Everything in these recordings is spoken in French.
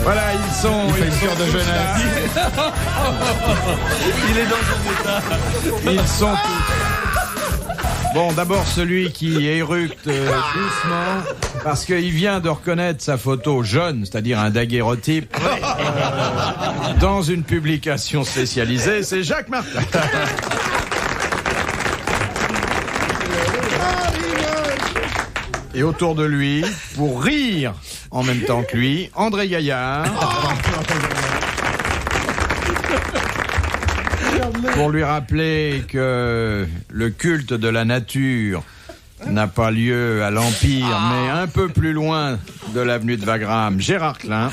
Voilà, ils sont. Il fait une cure de jeunesse. Il est dans son état. Ils sont tous. Bon, d'abord celui qui éructe doucement, parce qu'il vient de reconnaître sa photo jeune, c'est-à-dire un daguerreotype, dans une publication spécialisée, c'est Jacques Martin. Et autour de lui, pour rire en même temps que lui, André Gaillard. Pour lui rappeler que le culte de la nature n'a pas lieu à l'Empire, mais un peu plus loin de l'avenue de Wagram, Gérard Klein.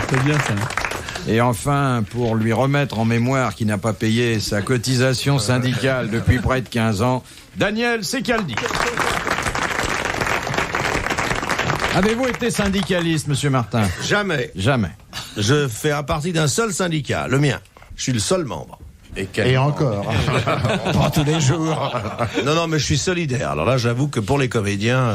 C'est bien ça. Et enfin, pour lui remettre en mémoire qu'il n'a pas payé sa cotisation syndicale depuis près de 15 ans, Daniel Secaldi. Avez-vous été syndicaliste, monsieur Martin? Jamais. Jamais. Je fais partie d'un seul syndicat, le mien. Je suis le seul membre. Et encore. Pas tous les jours. Non, mais je suis solidaire. Alors là, j'avoue que pour les comédiens,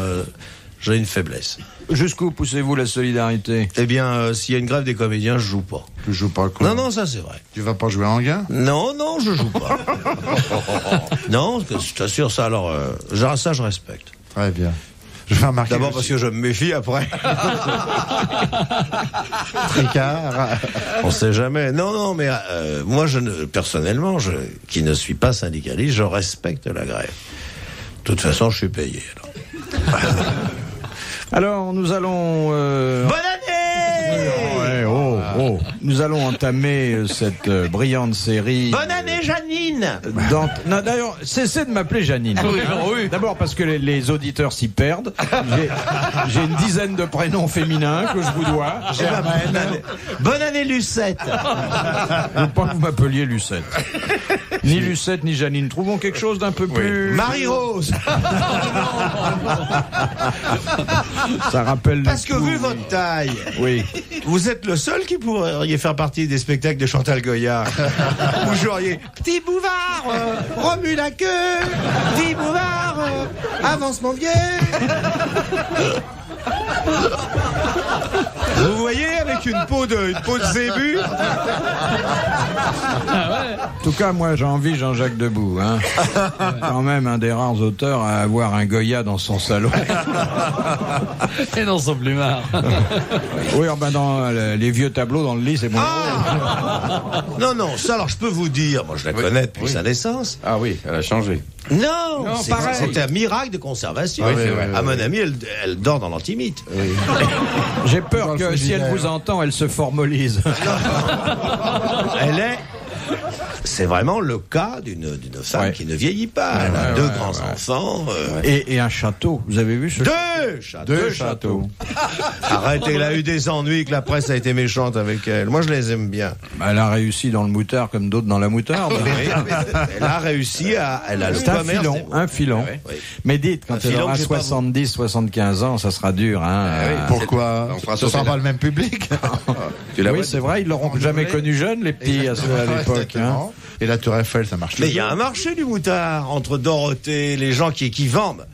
j'ai une faiblesse. Jusqu'où poussez-vous la solidarité? Eh bien, s'il y a une grève des comédiens, je joue pas. Tu joues pas quoi? Non, ça c'est vrai. Tu vas pas jouer en gain? Non, je joue pas. Non, je t'assure ça. Alors, ça, je respecte. Très bien. Je vais remarquer. D'abord parce que je me méfie après. Tricard. On sait jamais. Non, mais moi, personnellement, qui ne suis pas syndicaliste, je respecte la grève. De toute façon, je suis payé. Alors, nous allons... Bonne année! Ouais, Nous allons entamer cette brillante série... Bonne année, Janine! Non, d'ailleurs, cessez de m'appeler Janine. Oui. D'abord parce que les auditeurs s'y perdent. J'ai une dizaine de prénoms féminins que je vous dois. Bonne année, Lucette! Je veux pas que vous m'appeliez Lucette. Ni Lucette, ni Janine. Trouvons quelque chose d'un peu plus... Marie-Rose! Ça rappelle... Parce que vu votre taille, Oui. vous êtes le seul qui pourriez faire partie des spectacles de Chantal Goya. Vous joueriez Petit Bouvard, remue la queue, Petit Bouvard, avance mon vieux. Vous voyez, avec une peau de zébu. En tout cas, moi, j'ai envie Jean-Jacques Debout. Hein. Quand même un des rares auteurs à avoir un Goya dans son salon. Et dans son plumard. Oui, dans les vieux tableaux dans le lit, c'est bon. Non, ça, alors je peux vous dire, moi je la connais depuis sa naissance. Ah oui, elle a changé. Non, pareil. c'était un miracle de conservation. Oui, c'est vrai. À mon avis, elle dort dans l'antimite. J'ai peur que si elle vous entend, elle se formalise. Elle est... C'est vraiment le cas d'une femme qui ne vieillit pas. Elle a deux grands-enfants. Et un château. Vous avez vu ce Deux châteaux. Arrête, elle a eu des ennuis, que la presse a été méchante avec elle. Moi, je les aime bien. Elle a réussi dans le moutard comme d'autres dans la moutarde. Elle a réussi elle a le C'est un commerce. filon, un filon. Oui. Mais dites, quand elle filon aura que j'ai pas 70, 75 ans, ça sera dur. Hein. Pourquoi? On fera Ce sera sauter pas le même public. Tu la Oui, vois, c'est vrai, ils l'auront jamais connu jeune, les petits, à l'époque. Exactement. Et la Tour Eiffel, ça marche. Mais il y a un marché du moutard entre Dorothée, les gens qui vendent.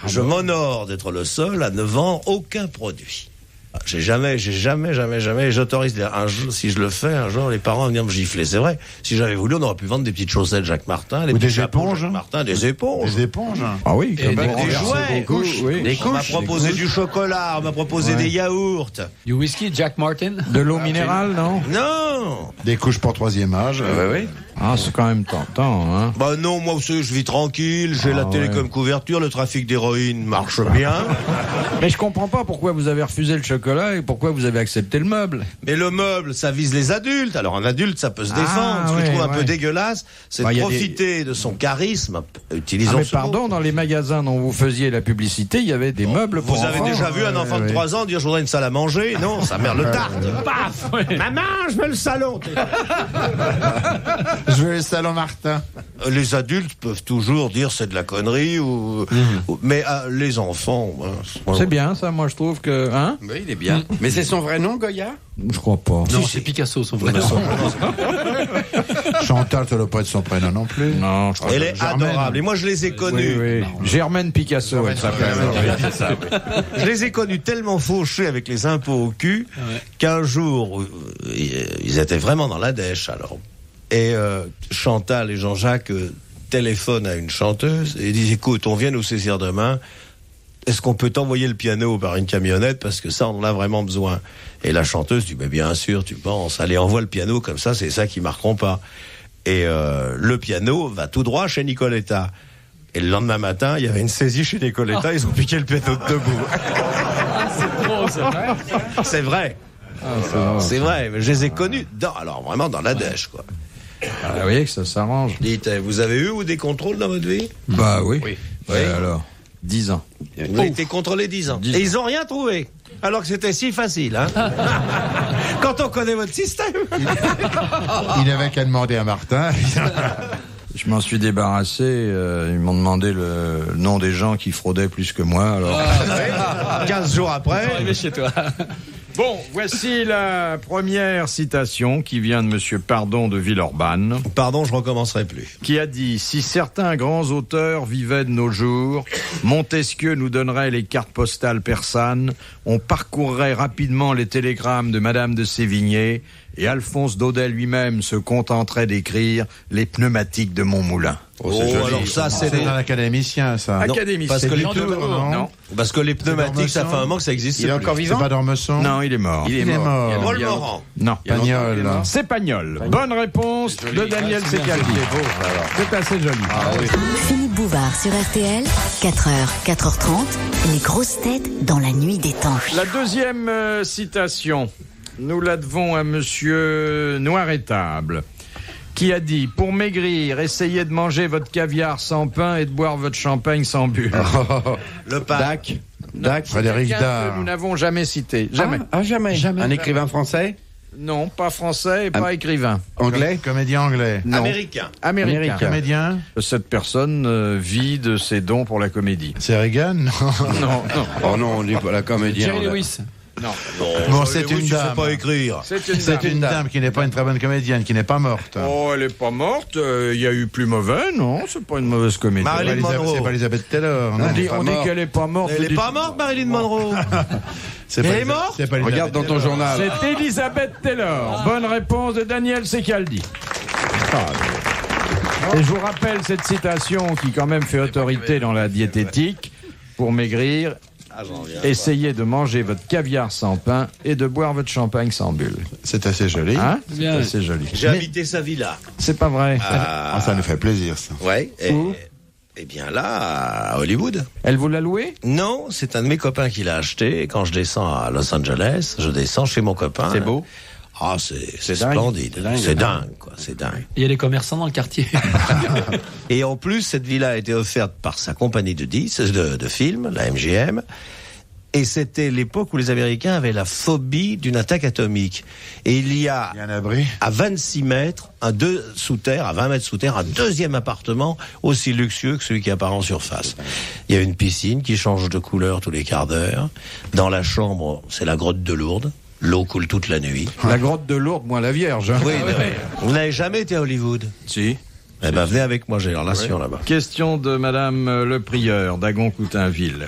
Je m'honore d'être le seul à ne vendre aucun produit. J'ai jamais, j'autorise un jour, si je le fais, un jour, les parents vont venir me gifler. C'est vrai. Si j'avais voulu, on aurait pu vendre des petites chaussettes Jacques Martin, Ou petits des chapeaux éponges. Jacques Martin, des éponges. Des éponges. Ah oui, Et comme des jouets, des couches, oui. On m'a proposé du chocolat, on m'a proposé des yaourts. Du whisky, Jack Martin. De l'eau minérale, non? Non. Des couches pour troisième âge. Oui. Ah, c'est quand même tentant, hein. Bah non, moi aussi, je vis tranquille, j'ai la télé comme couverture, le trafic d'héroïne marche bien. Mais je comprends pas pourquoi vous avez refusé le chocolat et pourquoi vous avez accepté le meuble. Mais le meuble, ça vise les adultes. Alors un adulte, ça peut se défendre. Ce que je trouve un peu dégueulasse, c'est de profiter de son charisme. Utilisons mais ce mot. pardon, dans les magasins dont vous faisiez la publicité, il y avait des meubles pour Vous avez enfants. déjà vu un enfant de 3 ans dire je voudrais une salle à manger? Non, sa mère le tarte. Paf! Maman, je veux le salon. Je veux le salon Martin. Les adultes peuvent toujours dire c'est de la connerie, mais les enfants... C'est bien ça, moi je trouve que... Hein? Oui, il est bien. Mais c'est son vrai nom, Goya? Je crois pas. Non, c'est Picasso, son vrai nom. Chantal, ça doit pas être son prénom non plus. Non, je crois Elle est adorable. Et moi, je les ai connus. Oui. Germaine Picasso, elle s'appelle. Je les ai connus tellement fauchés avec les impôts au cul qu'un jour, ils étaient vraiment dans la dèche alors. Et Chantal et Jean-Jacques téléphonent à une chanteuse et disent écoute, on vient nous saisir demain. Est-ce qu'on peut t'envoyer le piano par une camionnette parce que ça, on en a vraiment besoin. Et la chanteuse dit mais bien sûr, tu penses. Allez, envoie le piano comme ça, c'est ça qu'ils marqueront pas. Et le piano va tout droit chez Nicoletta. Et le lendemain matin, il y avait une saisie chez Nicoletta, ils ont piqué le piano de debout. C'est trop, c'est vrai. C'est vrai. C'est vrai, mais je les ai connus alors vraiment dans la dèche, quoi. Ah, vous voyez que ça s'arrange. Dites, vous avez eu ou des contrôles dans votre vie? Bah oui. Oui. Alors, 10 ans. Vous avez été contrôlé 10 ans. Et ils ont rien trouvé. Alors que c'était si facile, hein. Quand on connaît votre système. Il n'avait qu'à demander à Martin. Je m'en suis débarrassé. Ils m'ont demandé le nom des gens qui fraudaient plus que moi. Alors. 15 jours après. Arrivé chez toi. Bon, voici la première citation qui vient de Monsieur Pardon de Villeurbanne, Pardon, je recommencerai plus. qui a dit « Si certains grands auteurs vivaient de nos jours, Montesquieu nous donnerait les cartes postales persanes, on parcourrait rapidement les télégrammes de Madame de Sévigné, et Alphonse Daudet lui-même se contenterait d'écrire les pneumatiques de Montmoulin. » Alors ça, c'est un académicien, ça. Académicien. parce que les Non. Parce que les pneumatiques, ça fait un moment que ça existe. Il est encore C'est vivant? pas d'Ormesson? Non, il est mort. Il est mort. Paul Morand. Non. Pagnol. C'est Pagnol. Bonne réponse de Daniel Secaldi. C'est assez joli. Philippe Bouvard sur RTL, 4h, 4h30, les grosses têtes dans la nuit des temps. La deuxième citation, nous la devons à Monsieur Noiretable, qui a dit « Pour maigrir, essayez de manger votre caviar sans pain et de boire votre champagne sans bulle. Le pain. Dac. Frédéric Quelqu'un Dard. que nous n'avons jamais cité. Jamais. Jamais. Un écrivain français? Non, pas français et pas écrivain. Anglais? Comédien anglais. Non. Américain. Américain. Comédien? Cette personne vit de ses dons pour la comédie. C'est Reagan? Non. Non. Oh non, on dit pas la comédienne. Jerry Lewis. Bon, c'est une Tu sais dame. pas écrire. C'est une dame qui n'est pas une très bonne comédienne, qui n'est pas morte. Oh, elle est pas morte. Il y a eu plus mauvais, non? C'est pas une mauvaise comédie. Marilyn Monroe. C'est pas Elizabeth Taylor. non. On dit morte. qu'elle est pas morte. Elle vous est dites- pas morte, Marilyn Monroe. C'est Elle est morte? c'est pas Elizabeth Regarde dans ton Taylor. journal. C'est Elisabeth Taylor. Bonne réponse de Daniel Secaldi. Et je vous rappelle cette citation qui quand même fait autorité dans la diététique. Pour maigrir, essayez de manger votre caviar sans pain et de boire votre champagne sans bulle. C'est assez joli. Hein? Bien. C'est assez joli. J'ai habité sa villa. C'est pas vrai. Ah, ça nous fait plaisir, ça. Ouais. Et bien là, à Hollywood. Elle vous l'a loué? Non, c'est un de mes copains qui l'a acheté. Et quand je descends à Los Angeles, je descends chez mon copain. C'est beau? Ah, c'est dingue. splendide. C'est dingue. C'est dingue, quoi. C'est dingue. Il y a les commerçants dans le quartier. Et en plus, cette villa a été offerte par sa compagnie de films, la MGM. Et c'était l'époque où les Américains avaient la phobie d'une attaque atomique. Et il y a Il y a un abri. à 26 mètres, à 20 mètres sous terre, un deuxième appartement aussi luxueux que celui qui apparaît en surface. Il y a une piscine qui change de couleur tous les quarts d'heure. Dans la chambre, c'est la grotte de Lourdes. L'eau coule toute la nuit. La grotte de Lourdes, moi la Vierge. hein. Oui, vous n'avez jamais été à Hollywood? Si. Eh ben, venez avec moi, j'ai une relation là-bas. Question de Madame le Prieur d'Agon-Coutainville.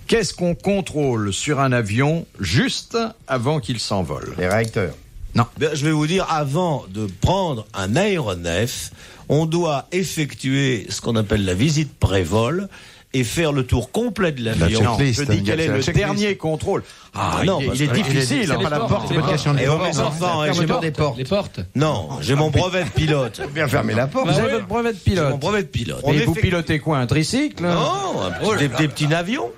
Qu'est-ce qu'on contrôle sur un avion juste avant qu'il s'envole? Les réacteurs. Ben, je vais vous dire, avant de prendre un aéronef, on doit effectuer ce qu'on appelle la visite pré-vol et faire le tour complet de l'avion. Non, checklist, je dis quel est la le checklist. dernier contrôle. Ah non, il parce est que- difficile. C'est hein. les Pas la portes, porte, c'est les pas une question de Et porte. mes enfants, j'ai Fermeture mon... des portes. Les portes. Non, j'ai mon brevet de pilote. Bien fermer la porte. Vous avez votre brevet de J'ai pilote. mon brevet de pilote. Et vous pilotez quoi? Un tricycle? Non, des petits avions.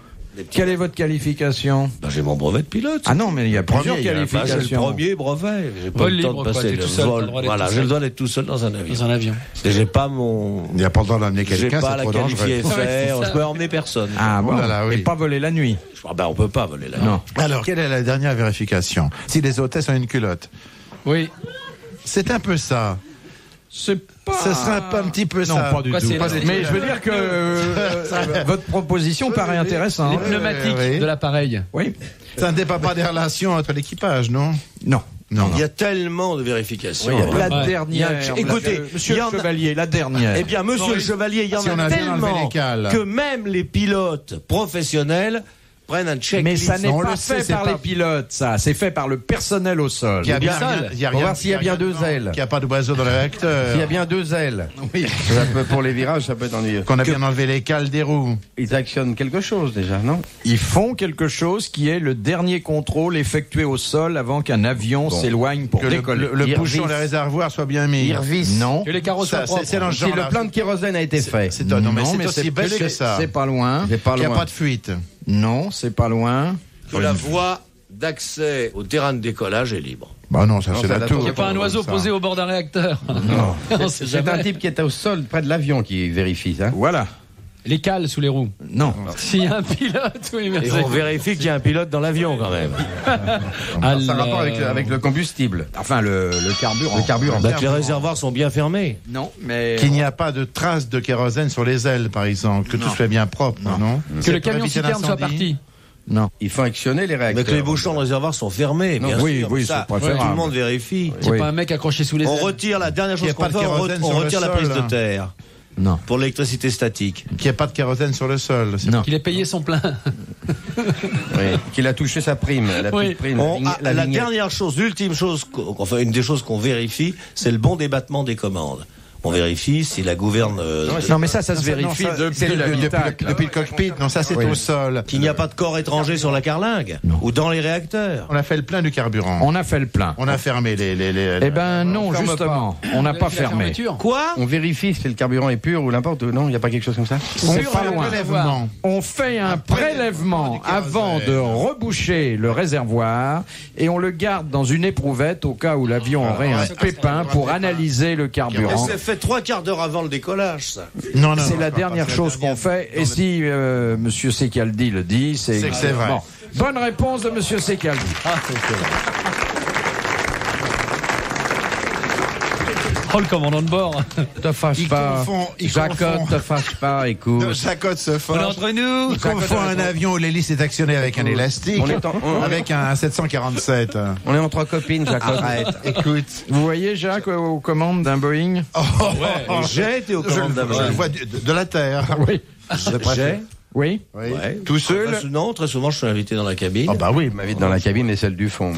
Quelle est votre qualification? Ben, j'ai mon brevet de pilote. Ah non, mais il y a plusieurs premier, il y a un Ben, c'est le qualifications. premier brevet. J'ai pas Vol le temps libre, de quoi, passer t'es le tout seul, t'as le vol. droit d'être Voilà, tout j'ai le seul. droit d'être tout seul dans un avion. Dans un avion. Et j'ai pas mon... Il n'y a pas le droit d'emmener J'ai quelqu'un, pas c'est la trop qualifiée dangereux. FR, je peux emmener personne. Ah bon? Oh là là, oui. Et pas voler la nuit? Ah ben, on peut pas voler là. Non. Alors, quelle est la dernière vérification? Si les hôtesses ont une culotte. Oui. C'est un peu ça. C'est pas... Ce serait un petit peu non, ça. pas du Quoi, tout. c'est- Mais je veux dire que votre proposition paraît Les intéressante. pneumatiques oui. de l'appareil. Oui. Ça ne dépend pas des relations entre l'équipage, non? Non. Non. Il y a tellement de vérifications. La Ouais. dernière. Écoutez, Monsieur il y en le a- Chevalier, la dernière. Eh bien, monsieur le Chevalier, il y en Si on a a bien enlevé tellement les cales. que même les pilotes professionnels prennent un checklist. Mais ça n'est On pas le sait, fait c'est par pas- les pilotes, ça. C'est fait par le personnel au sol. Il y a bien Au sol. rien- il y a Faut rien- voir s'il y a bien deux ailes. Qu'il n'y a pas d'oiseau dans le réacteur. S'il y a bien deux ailes. Oui. Ça peut- pour les virages, ça peut être ennuyeux. Qu'on a bien enlevé les cales des roues. Ils actionnent quelque chose déjà, non? Ils font quelque chose qui est le dernier contrôle effectué au sol avant qu'un avion s'éloigne pour Que décoller. le Ils bouchon revissent. des réservoirs soit bien mis. Ils revissent. Non. Que les carreaux soient Ça, propres. c'est dans le Si genre le là. plan de kérosène a été fait. Non, mais c'est c'est aussi bête que ça. C'est pas loin. C'est pas Qu'il n'y a loin. pas de fuite. Non, c'est pas loin. Que la voie d'accès au terrain de décollage est libre. Bah non, ça Non, c'est ça la date tour. au- Il n'y a pas un oiseau ça. posé au bord d'un réacteur. Non. On sait C'est un jamais. type qui est au sol près de l'avion qui vérifie ça. Voilà. Les cales sous les roues. Non. S'il y a un pilote, oui, merci. Et on vérifie qu'il y a un pilote dans l'avion quand même. Ça a rapport avec le combustible. Enfin, le carburant. Le carburant. Donc les réservoirs sont bien fermés. Non, mais. Qu'il n'y a pas de traces de kérosène sur les ailes, par exemple. Que tout soit bien propre, non? Que C'est le pour camion éviter citerne soit l'incendie. parti. Non. Il faut actionner les Mais réacteurs. que les bouchons de réservoir sont fermés, bien oui, sûr. oui, ça, c'est préférable. tout le monde vérifie. Il n'y a Oui. pas un mec accroché sous les On ailes. retire la dernière Il y chose a qu'on pas de fait, kérosène on sur le retire la sol, prise de hein. terre Non. pour l'électricité statique. Qu'il n'y ait pas de kérosène sur le sol. C'est- Non. Qu'il ait payé son plein. Oui. Qu'il a touché sa prime. La Oui. petite prime. La vignette. dernière chose, l'ultime chose, enfin une des choses qu'on vérifie, c'est le bon débattement des commandes. On vérifie si la gouverne Non, mais ça se Non, vérifie ça, c'est depuis l'habitacle. depuis le cockpit. Non, ça c'est Oui. au sol. qu'il n'y a pas de corps étranger sur la carlingue ou dans les réacteurs. On a fait le plein du carburant. On a fait le plein. On a fermé les... Eh ben non, ferme justement. On n'a pas La fermé. fermeture. Quoi? On vérifie si le carburant est pur ou n'importe. Non, il n'y a pas quelque chose comme ça. C'est pas loin. prélèvement. On fait un prélèvement avant de reboucher le réservoir et on le garde dans une éprouvette au cas où l'avion aurait un pépin pour analyser le Et carburant. c'est fait 3/4 d'heure avant le décollage, ça. Non, non, C'est non, la pas- dernière pas- chose qu'on fait. Et si Monsieur Secaldi le dit, C'est que c'est vrai. Bon. Bonne réponse de Monsieur Secaldi. Oh, le commandant de bord. Te fâche Il pas. confond, il Jacotte, confond. te fâche pas, écoute. Jacotte se On est force. entre nous. Il confond un avion où l'hélice est actionnée avec un élastique, On est avec un 747. On est entre copines, Jacotte. Arrête, écoute. Vous voyez Jacques aux commandes d'un Boeing? J'ai été au Je commandes le d'abord. vois de la terre. Oui. J'ai. Oui. Oui. Ouais. Tout seul. Non, très souvent, je suis invité dans la cabine. Ah bah oui, Il m'invite dans la cabine et celle du fond.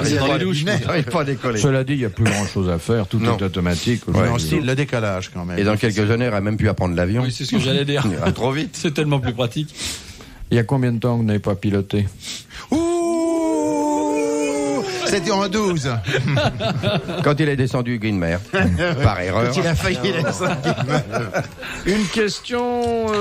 C'est dans les douches. J'arrive pas à décoller. Cela dit, il n'y a plus grand chose à faire. Tout Non. est automatique. mais aujourd'hui. aussi le décollage quand même. Et dans quelques années, elle a même pu apprendre l'avion. Oui, c'est ce que j'allais dire. Il ira trop vite. C'est tellement plus pratique. Il y a combien de temps que vous n'avez pas piloté? Ouh, c'était en 12. Quand il est descendu Greenmer, par erreur. Il a failli laisser. Une question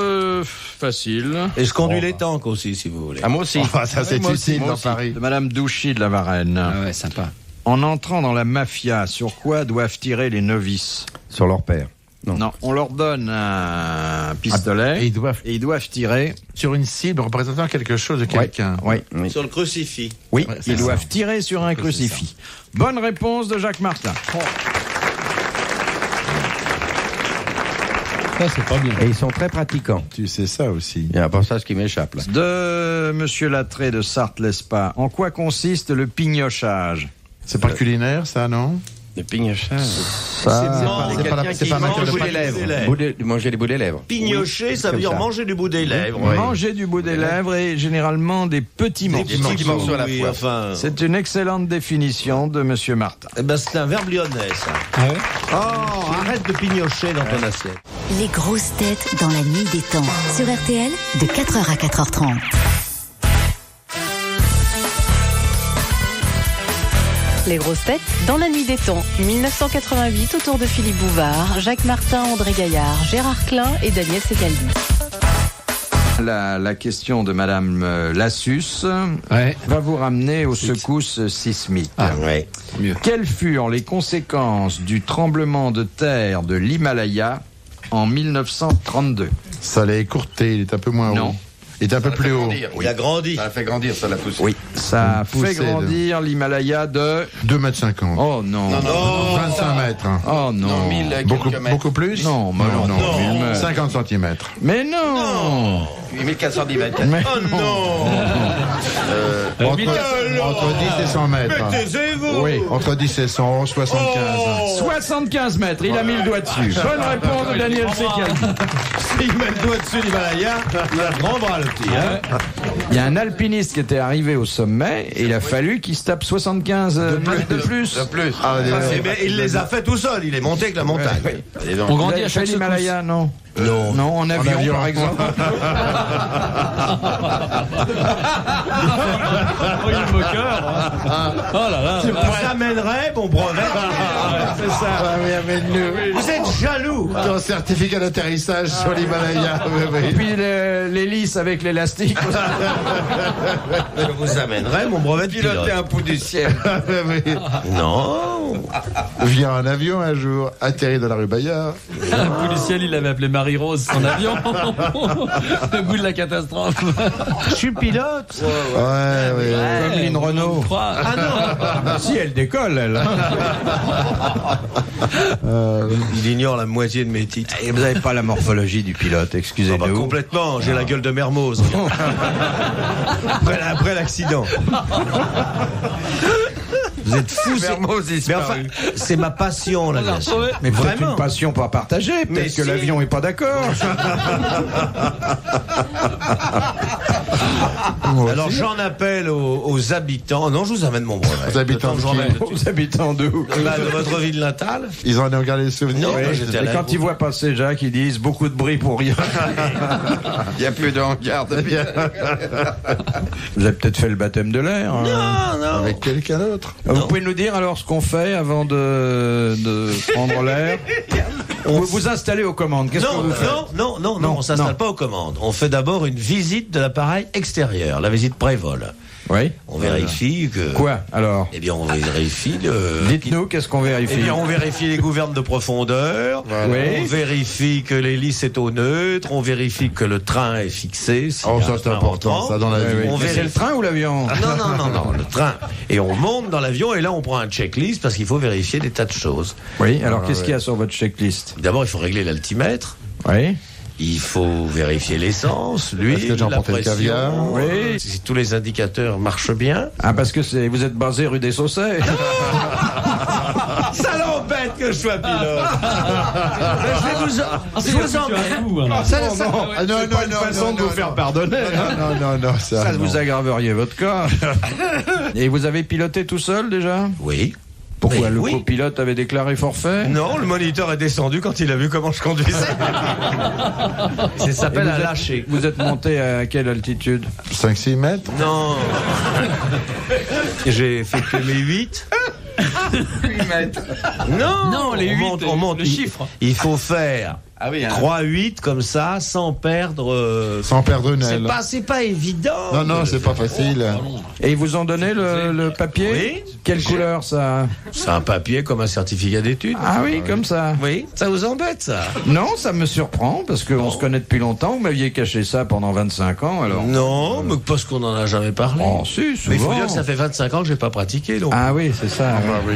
facile. Et je conduis les tanks aussi, si vous voulez. Ah, moi aussi. Enfin, ça c'est Moi aussi, utile moi dans aussi. Paris. De Madame Douchy de la Varenne. Ah ouais, sympa. En entrant dans la mafia, sur quoi doivent tirer les novices? Sur leur père. Non, on leur donne un pistolet Et ils doivent et ils doivent tirer. sur une cible représentant quelque chose de quelqu'un. Oui, Oui. Sur le crucifix. oui, Ouais, c'est ils ça. doivent tirer sur un crucifix. Bonne réponse de Jacques Martin. Ça, c'est pas bien. Et ils sont très pratiquants. Tu sais ça aussi. Il y a pas ça ce qui m'échappe là. De Monsieur Latré de Sarthe-Lespas. En quoi consiste le pignochage? C'est pas culinaire ça, non? Le pignochage. C'est pas Manger matière de les pâtisserie. lèvres. Manger les bouts des lèvres. Pignocher, ça veut Comme dire ça. manger du bout des lèvres. Manger du bout des lèvres et généralement des petits morceaux. petits morceaux à la Oui, fois. enfin. C'est une excellente définition de Monsieur Martin. Eh ben, c'est un verbe lyonnais, ça. Ah ouais. Oh, arrête de pignocher dans ton assiette. Les grosses têtes dans la nuit des temps. Sur RTL, de 4h à 4h30. Les grosses têtes dans la nuit des temps. 1988 autour de Philippe Bouvard, Jacques Martin, André Gaillard, Gérard Klein et Daniel Secaldi. La question de Madame Lassus Ouais. va vous ramener aux secousses sismiques. ouais. Quelles furent les conséquences du tremblement de terre de l'Himalaya en 1932? Ça l'est écourté, il est un peu moins haut. Non. Il est un peu plus haut. Il a grandi. Ça a fait grandir, ça l'a poussé. Oui, ça a Poussée fait grandir l'Himalaya de... 2,50 m. Oh non. 25 mètres. Oh non. Non, 1000 Beaucoup, quelques mètres. beaucoup plus Non, mais non. 50 cm. Mais non. 8410 mètres. Mais Oh non. Entre 10 et 100 mètres. Taisez-vous. oui. Entre 10 et 100, 75. 75 mètres, il a mis le doigt dessus. Bonne réponse de Daniel Secaldi. Il met le doigt dessus l'Himalaya. Il a un grand bras, le petit. Hein. Il y a un alpiniste qui était arrivé au sommet et il a fallu qu'il se tape 75 mètres de plus. De plus. Ah, Eh bien, il les a fait tout seul. Il est monté avec la montagne. Allez donc. On Vous grandit avez à fait chaque secousse. l'Himalaya, non? Non. Non, en avion, par exemple. Oh, il est moqueur. Oh là là. Tu vous amènerais mon brevet. C'est ça. Vous êtes jaloux. Ton certificat d'atterrissage sur l'Himalaya. Et puis l'hélice avec l'élastique. Je vous amènerais mon brevet de pilote. un pouls du ciel. Non. Viens en avion un jour, atterri dans la rue Bayard. Le bout du ciel, il l'avait appelé Marie-Rose, son avion. Le bout de la catastrophe. Je suis pilote. Ouais. Comme Lynn Renault. Ah non. Si, elle décolle, elle. Il ignore la moitié de mes titres. Et vous n'avez pas la morphologie du pilote, Ah bah, excusez-nous. complètement, j'ai la gueule de Mermoz. après l'accident. Vous êtes fous. Mais enfin, c'est ma passion, l'aviation. Mais peut-être Vraiment. une passion pas partagée. Mais Peut-être que si. l'avion est pas d'accord. Alors j'en appelle aux habitants. Non, je vous amène mon brevet. Aux habitants Le temps de que j'en qui mette- Aux habitants d'où? Là, de votre ville natale. Ils en ont gardé le souvenir. Non, Oui, j'étais à et la- quand ils voient passer Jacques, ils disent beaucoup de bruit pour rien. Il n'y a plus de hangar. Vous avez peut-être fait le baptême de l'air. Non, non. Avec quelqu'un d'autre. Vous pouvez nous dire alors ce qu'on fait avant de prendre l'air? Vous vous installez aux commandes. Qu'est-ce que Non, vous faites? non, Non, on s'installe non. pas aux commandes. On fait d'abord une visite de l'appareil extérieur, la visite pré-vol. Oui. On vérifie que... Quoi alors? Eh bien, on vérifie Dites-nous, qu'est-ce qu'on vérifie? Eh bien, on vérifie les gouvernes de profondeur. Oui. On vérifie que l'hélice est au neutre. On vérifie que le train est fixé. s'il Oh, y a ça un c'est train important, rentrant. ça dans la vie. On Mais c'est le vérifie. train ou l'avion? Non, le train. Et on monte dans l'avion et là, on prend un checklist parce qu'il faut vérifier des tas de choses. Oui, alors qu'est-ce qu'il y a sur votre checklist? D'abord, il faut régler l'altimètre. Oui. Il faut vérifier l'essence, l'huile, Est-ce que j'ai la emporté le pression. caviar Oui. Si tous les indicateurs marchent bien. Ah, parce que vous êtes basé rue des Saussets. Ça l'embête que je sois pilote. Je vous emmène. Ah, non, pas une façon de vous faire pardonner. Non, Ça, non. vous aggraveriez votre cas. Et vous avez piloté tout seul déjà? Oui. Pourquoi? Mais Le oui. copilote avait déclaré forfait? Non, le moniteur est descendu quand il a vu comment je conduisais. Ça s'appelle un lâcher. Vous êtes monté à quelle altitude? 5-6 mètres. Non. J'ai effectué mes 8. 8 mètres. Non, les 8, on monte. le chiffre. Il faut faire Ah oui, 3-8 comme ça, sans perdre. Sans perdre une aile. C'est pas évident. Non, c'est pas facile. Et ils vous ont donné le papier? Oui. Quelle couleur ça? C'est un papier comme un certificat d'études. Ah oui, comme ça. Oui, ça vous embête ça? Non, ça me surprend parce qu'on se connaît depuis longtemps. Vous m'aviez caché ça pendant 25 ans alors. Non, mais parce qu'on en a jamais parlé. Oh, si, souvent. Mais il faut dire que ça fait 25 ans que j'ai pas pratiqué. Donc. Ah oui, c'est ça. Oui.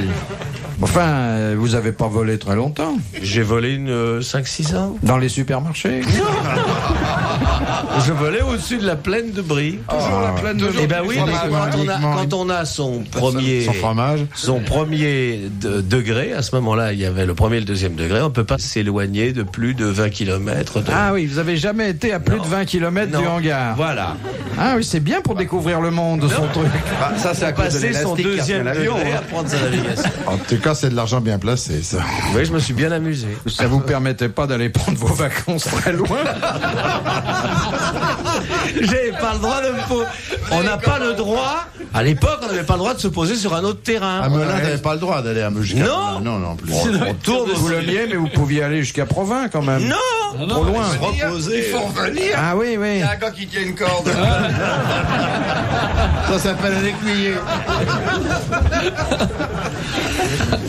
Enfin, vous avez pas volé très longtemps. J'ai volé une 5-6 ans. Dans les supermarchés? Je volais au-dessus de la plaine de Brie. Toujours la plaine de Eh ben oui, mais uniquement. quand on a son premier, Sans fromage. son premier degré, à ce moment-là, il y avait le premier et le deuxième degré, on peut pas s'éloigner de plus de 20 km. Ah oui, vous avez jamais été à plus de 20 km du hangar. Voilà. Ah oui, c'est bien pour découvrir le monde, son truc. Ça, c'est à cause de Passer son l'élastique qui deuxième retient l'avion. degré à prendre sa navigation. En tout cas, c'est de l'argent bien placé, ça. Oui, je me suis bien amusé. Ça vous permettait pas d'aller prendre vos vacances très loin? J'ai pas le droit de me poser. On n'a pas le droit. À l'époque, on n'avait pas le droit de se poser sur un autre terrain. À Melun, t'avais pas le droit d'aller à Melun. Non. Non plus. On tourne Vous l'aimiez, mais vous pouviez aller jusqu'à Provins quand même. Non. Trop loin. Reposer. Il faut revenir. Ah oui, oui. Il y a un gars qui tient une corde. Ça s'appelle un écuyer.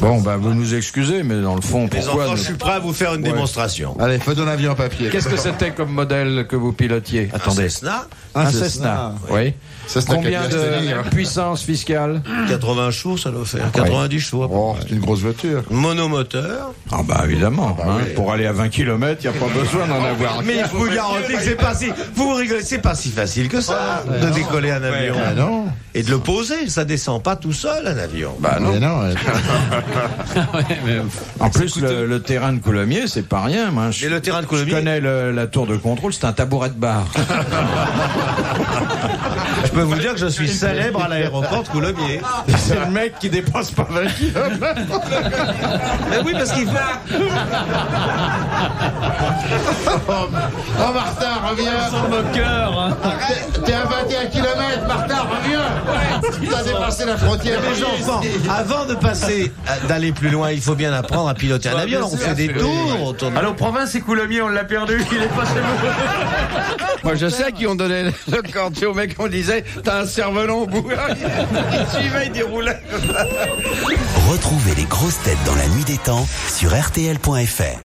Bon, bah, vous nous excusez, mais dans le fond, Les pourquoi enfants, ne- je suis prêt à vous faire une démonstration. Allez, fais ton avion en papier. Qu'est-ce que c'était comme modèle que vous pilotiez? Attendez. Cessna, Un Cessna. Oui. Cessna Combien Capiastella. de puissance fiscale? 80 chevaux, ça doit faire. 90 chevaux. à peu Oh, près. c'est une grosse voiture. Monomoteur. Ah bah évidemment. bah hein. oui. Pour aller à 20 km, il n'y a pas besoin d'en avoir. Mais je vous garantis que c'est pas si. Vous rigolez, c'est pas si facile que ça de décoller un avion. Ah non. Et de le poser, ça descend pas tout seul un avion. Bah non. Mais non. En plus, le terrain de Coulommiers, c'est pas rien. Moi, Et le terrain de je Coulommiers. connais la tour de contrôle, c'est un tabouret de bar. Je peux vous dire que je suis célèbre à l'aéroport de Coulommiers. C'est le mec qui dépasse pas 20 km. Mais oui, parce qu'il faut. Oh, Martin, reviens. Son moqueur. T'es à 21 km, Martin, reviens. T'as dépassé la frontière. Les enfants, avant de passer, d'aller plus loin, il faut bien apprendre à piloter un avion. On fait des tours autour de. Alors, province et Coulommiers, on l'a perdu. Il est pas chez vous. Moi, je sais à qui on donnait le quartier au mec, on disait, t'as un cerf-volant au bout. Il suivait, il déroulait. Retrouvez les grosses têtes dans la nuit des temps sur RTL.fr.